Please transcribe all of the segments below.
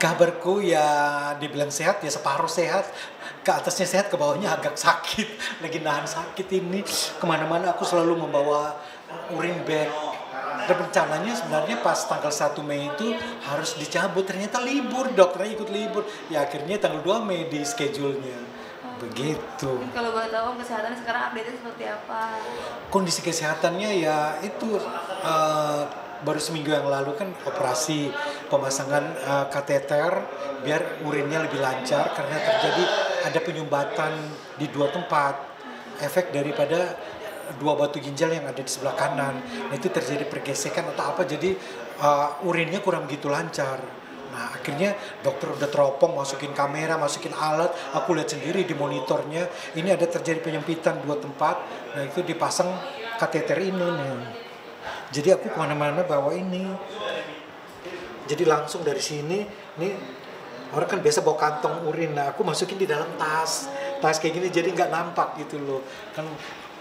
Kabarku ya dibilang sehat ya separuh sehat, ke atasnya sehat, ke bawahnya agak sakit. Lagi nahan sakit ini, kemana-mana aku selalu membawa urin bag. Dan rencananya sebenarnya pas tanggal 1 Mei itu harus dicabut, ternyata libur, dokternya ikut libur. Ya akhirnya tanggal 2 Mei di schedule-nya. Begitu. Kalau boleh tahu kesehatan sekarang update-nya seperti apa? Kondisi kesehatannya ya itu baru seminggu yang lalu kan operasi pemasangan kateter biar urinnya lebih lancar karena terjadi ada penyumbatan di 2 tempat, efek daripada 2 batu ginjal yang ada di sebelah kanan. Nah, itu terjadi pergesekan atau apa, jadi urinnya kurang begitu lancar. Nah akhirnya dokter udah teropong, masukin kamera, masukin alat, aku lihat sendiri di monitornya, ini ada terjadi penyempitan 2 tempat, nah itu dipasang kateter ini nih. Jadi aku kemana-mana bawa ini. Jadi langsung dari sini, nih orang kan biasa bawa kantong urin, nah aku masukin di dalam tas kayak gini jadi nggak nampak gitu loh. Kan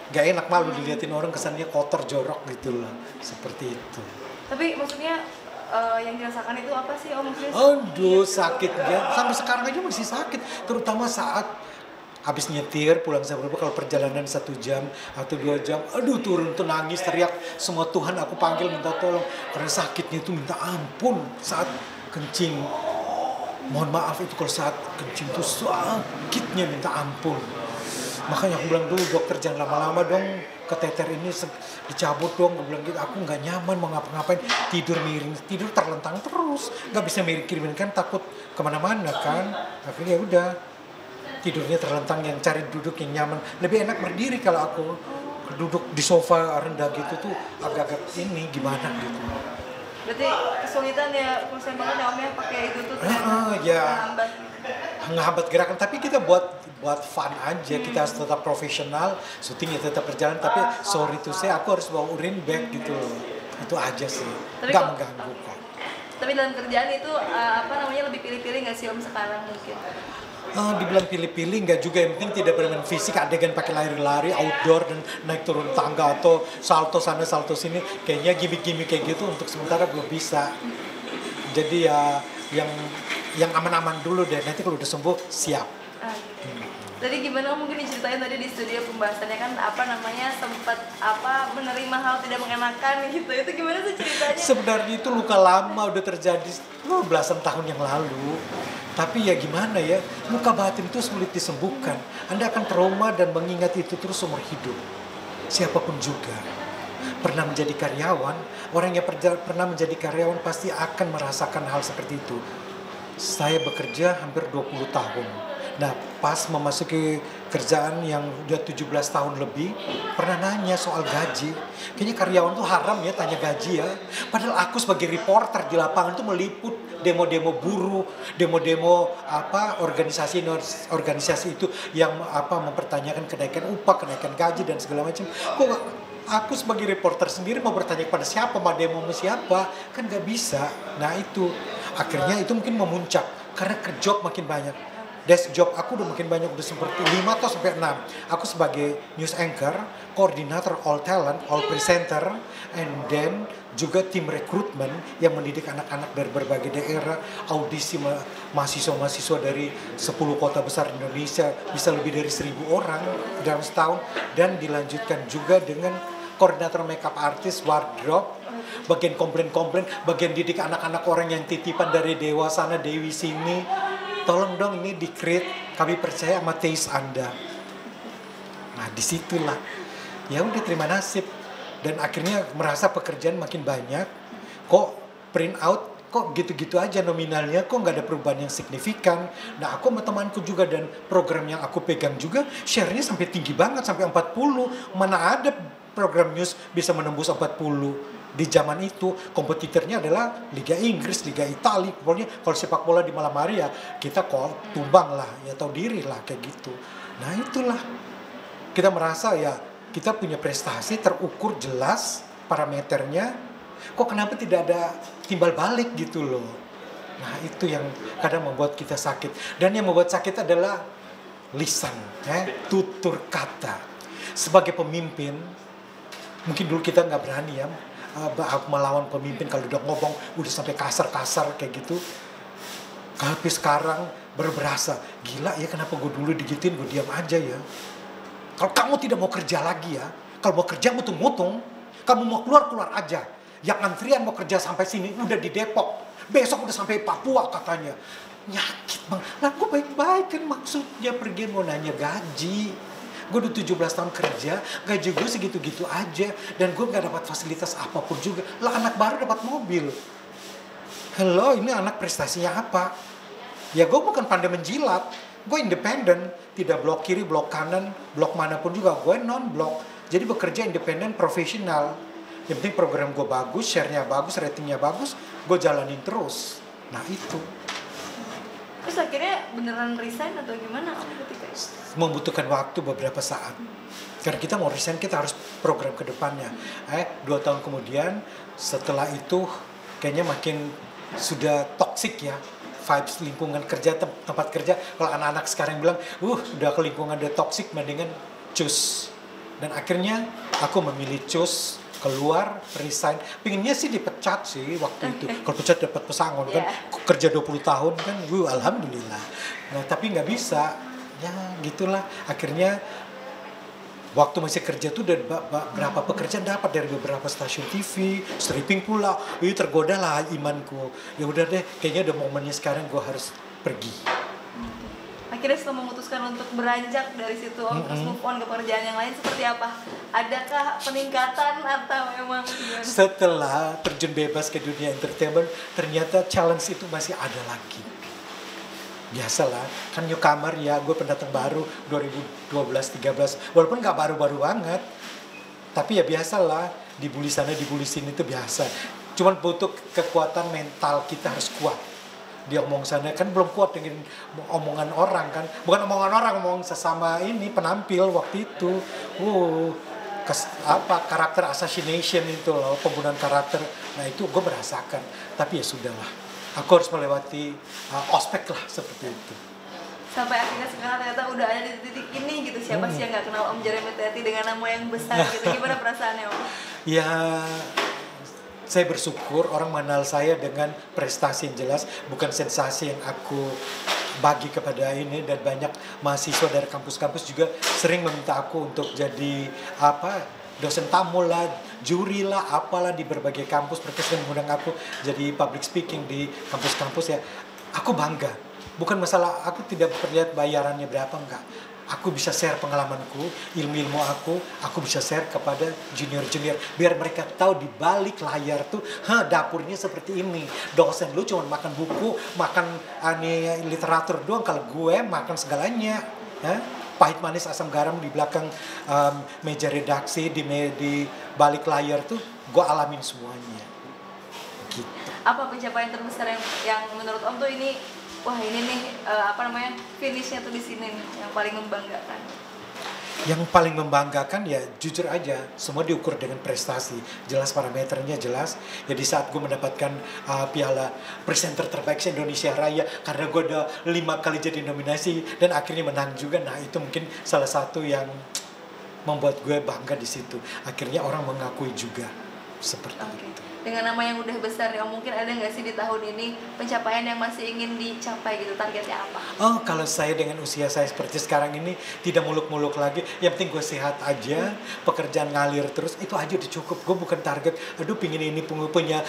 nggak enak, malu diliatin orang kesannya kotor jorok gitu loh, seperti itu. Tapi maksudnya yang dirasakan itu apa sih Om? Aduh sakitnya, sampai sekarang aja masih sakit. Terutama saat habis nyetir, pulang sebelum kalau perjalanan 1 jam atau 2 jam. Aduh turun tuh nangis, teriak semua Tuhan aku panggil minta tolong. Karena sakitnya itu minta ampun saat kencing. Mohon maaf itu kalau saat kencing tuh sakitnya minta ampun. Makanya aku bilang dulu dokter jangan lama-lama dong, kateter ini dicabut dong. Gue bilang gitu, aku nggak nyaman mau ngapa-ngapain, tidur miring, tidur terlentang terus, nggak bisa miring kan takut kemana-mana kan. Akhirnya udah tidurnya terlentang, yang cari duduk yang nyaman. Lebih enak berdiri kalau aku duduk di sofa rendah gitu tuh agak-agak ini gimana gitu. Berarti kesulitan ya, konsen banget ya Om ya pakai itu tuh ya menghambat gerakan, tapi kita buat fun aja, kita harus tetap profesional, syuting ya tetap berjalan, tapi sorry to say aku harus bawa urin bag gitu loh. Itu aja sih, nggak mengganggu kok. Tapi dalam kerjaan itu lebih pilih-pilih nggak sih Om sekarang mungkin? Dibilang pilih-pilih nggak juga, yang penting tidak bermain fisik, adegan pakai lari-lari outdoor dan naik turun tangga atau salto sana salto sini, kayaknya gimmick-gimmick kayak gitu untuk sementara belum bisa. Jadi ya yang aman-aman dulu deh, nanti kalau udah sembuh siap. Tadi gimana mungkin diceritain tadi di studio pembahasannya kan sempat menerima hal tidak mengenakan gitu, itu gimana sih ceritanya? Sebenarnya itu luka lama udah terjadi belasan tahun yang lalu, tapi ya gimana ya, luka batin itu sulit disembuhkan. Anda akan trauma dan mengingat itu terus seumur hidup. Siapapun juga pernah menjadi karyawan, orang yang pernah menjadi karyawan pasti akan merasakan hal seperti itu. Saya bekerja hampir 20 tahun. Nah, pas memasuki kerjaan yang udah 17 tahun lebih, pernah nanya soal gaji. Kayaknya karyawan tuh haram ya tanya gaji ya. Padahal aku sebagai reporter di lapangan tuh meliput demo-demo buruh, demo-demo organisasi itu yang mempertanyakan kenaikan upah, kenaikan gaji dan segala macam. Kok aku sebagai reporter sendiri mau bertanya kepada siapa, mau demo sama siapa, kan nggak bisa. Nah itu akhirnya itu mungkin memuncak karena job makin banyak. Desk job aku udah makin banyak, udah seperti 5 atau sampai 6. Aku sebagai news anchor, koordinator all talent, all presenter, and then juga tim rekrutmen yang mendidik anak-anak dari berbagai daerah, audisi mahasiswa-mahasiswa dari 10 kota besar Indonesia, bisa lebih dari 1.000 orang dalam setahun, dan dilanjutkan juga dengan koordinator makeup artist, wardrobe, bagian komplain, bagian didik anak-anak orang yang titipan dari Dewa sana, Dewi sini. Tolong dong ini di-create, kami percaya sama taste Anda. Nah disitulah, ya udah terima nasib. Dan akhirnya merasa pekerjaan makin banyak, kok print out, kok gitu-gitu aja nominalnya, kok nggak ada perubahan yang signifikan. Nah aku sama temanku juga dan program yang aku pegang juga, share-nya sampai tinggi banget, sampai 40. Mana ada program news bisa menembus 40. Di zaman itu kompetitornya adalah Liga Inggris, Liga Italia, pokoknya kalau sepak bola di malam hari ya kita kok tumbang lah, ya tahu diri lah kayak gitu. Nah itulah kita merasa ya kita punya prestasi terukur jelas parameternya, kok kenapa tidak ada timbal balik gitu loh. Nah itu yang kadang membuat kita sakit, dan yang membuat sakit adalah lisan, tutur kata. Sebagai pemimpin mungkin dulu kita nggak berani ya melawan pemimpin, kalau udah ngomong udah sampai kasar-kasar kayak gitu. Tapi sekarang berasa, gila ya kenapa gue dulu digituin, gue diam aja ya. Kalau kamu tidak mau kerja lagi ya, kalau mau kerja mutung-mutung, kamu mau keluar-keluar aja. Yang antrian mau kerja sampai sini udah di Depok, besok udah sampai Papua katanya. Nyakit bang, lah gue baik-baik kan maksudnya pergi mau nanya gaji. Gue udah 17 tahun kerja, gaji gue segitu-gitu aja. Dan gue gak dapat fasilitas apapun juga. Lah anak baru dapat mobil. Hello, ini anak prestasinya apa? Ya gue bukan pandai menjilat, gue independen, tidak blok kiri, blok kanan, blok manapun juga, gue non-blok. Jadi bekerja independen, profesional. Yang penting program gue bagus, share-nya bagus, ratingnya bagus, gue jalanin terus. Nah itu. Terus akhirnya beneran resign atau gimana Om ketika itu? Membutuhkan waktu beberapa saat. Karena kita mau resign, kita harus program ke depannya. 2 tahun kemudian, setelah itu kayaknya makin sudah toksik ya. Vibes lingkungan kerja, tempat kerja. Kalau anak-anak sekarang bilang, udah ke lingkungan udah toksik, mendingan cus. Dan akhirnya aku memilih cus, keluar, resign. Pinginnya sih dipecat sih waktu itu. Kalau pecat dapat pesangon kan, kerja 20 tahun kan, alhamdulillah. Nah tapi nggak bisa, ya gitulah. Akhirnya waktu masih kerja tuh udah berapa pekerjaan dapat dari beberapa stasiun TV, stripping pula. Tergoda lah imanku. Ya udah deh, kayaknya udah momennya sekarang gue harus pergi. Akhirnya setelah memutuskan untuk beranjak dari situ Om, terus move on ke pekerjaan yang lain seperti apa? Adakah peningkatan atau memang gimana? Setelah terjun bebas ke dunia entertainment, ternyata challenge itu masih ada lagi. Biasalah, kan newcomer ya, gue pendatang baru 2012-13, walaupun gak baru-baru banget, tapi ya biasalah, dibully sana dibully sini itu biasa. Cuman butuh kekuatan mental, kita harus kuat. Dia omong sana kan belum kuat dengan omongan orang kan, bukan omongan orang, omong sesama ini penampil waktu itu. Karakter assassination itu loh, pembunuhan karakter. Nah itu gue merasakan, tapi ya sudahlah. Aku harus melewati ospek lah seperti itu. Sampai akhirnya sekarang ternyata udah ada di titik ini gitu. Siapa sih yang gak kenal Om Jeremy Teti dengan nama yang besar gitu. Gimana perasaannya Om? Ya saya bersyukur orang mengenal saya dengan prestasi yang jelas, bukan sensasi yang aku bagi kepada ini. Dan banyak mahasiswa dari kampus-kampus juga sering meminta aku untuk jadi dosen tamu lah, juri lah, apalah di berbagai kampus. Mereka sering mengundang aku jadi public speaking di kampus-kampus ya. Aku bangga. Bukan masalah aku tidak terlihat bayarannya berapa, enggak. Aku bisa share pengalamanku, ilmu-ilmu aku bisa share kepada junior-junior. Biar mereka tahu di balik layar tuh, dapurnya seperti ini. Dosen lu cuma makan buku, makan literatur doang. Kalau gue makan segalanya. Pahit manis asam garam di belakang meja redaksi, di balik layar tuh gue alamin semuanya. Gitu. Apa pencapaian terbesar yang menurut Om tuh ini, wah ini nih finishnya tuh di sini nih yang paling membanggakan? Yang paling membanggakan ya jujur aja, semua diukur dengan prestasi, jelas parameternya jelas. Ya di saat gue mendapatkan piala presenter terbaik Indonesia Raya, karena gue udah 5 kali jadi nominasi dan akhirnya menang juga. Nah itu mungkin salah satu yang membuat gue bangga di situ. Akhirnya orang mengakui juga seperti itu. Dengan nama yang udah besar ya, mungkin ada nggak sih di tahun ini pencapaian yang masih ingin dicapai gitu, targetnya apa? Kalau saya dengan usia saya seperti sekarang ini tidak muluk-muluk lagi, yang penting gue sehat aja, pekerjaan ngalir terus, itu aja udah cukup. Gue bukan target, pingin ini punya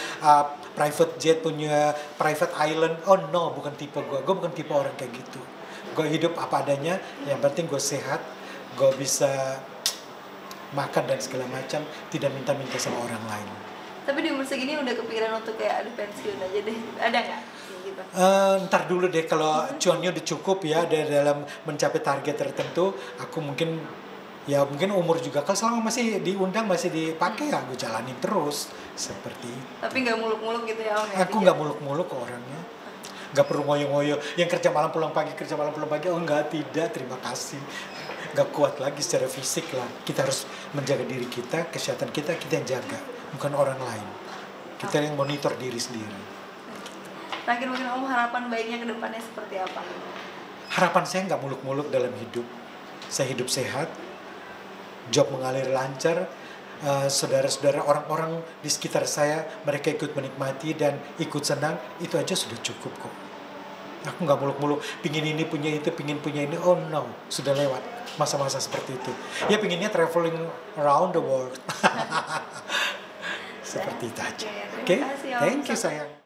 private jet, punya private island. Oh no, bukan tipe gue bukan tipe orang kayak gitu. Gue hidup apa adanya, yang penting gue sehat, gue bisa makan dan segala macam, tidak minta-minta sama orang lain. Tapi di umur segini udah kepikiran untuk kayak pensiun aja deh, ada nggak? Gitu. Ntar dulu deh, kalau cuannya udah cukup ya dalam mencapai target tertentu, aku mungkin umur juga kalau selama masih diundang masih dipakai ya gue jalanin terus seperti itu. Tapi nggak muluk-muluk gitu ya Om? Aku nggak muluk-muluk orangnya, nggak perlu ngoyo-ngoyo yang kerja malam pulang pagi, oh nggak, tidak, terima kasih. Nggak kuat lagi secara fisik lah. Kita harus menjaga diri kita, kesehatan kita yang jaga, bukan orang lain. Kita yang monitor diri sendiri. Terakhir mungkin Om, harapan baiknya ke depannya seperti apa? Harapan saya nggak muluk-muluk dalam hidup. Saya hidup sehat, job mengalir lancar, saudara-saudara, orang-orang di sekitar saya, mereka ikut menikmati dan ikut senang, itu aja sudah cukup kok. Aku nggak muluk-muluk pingin ini punya itu, pingin punya ini. Oh no, sudah lewat masa-masa seperti itu. Ya pinginnya traveling around the world. Seperti itu aja. Oke, Oke, terima kasih, Om. thank you sayang.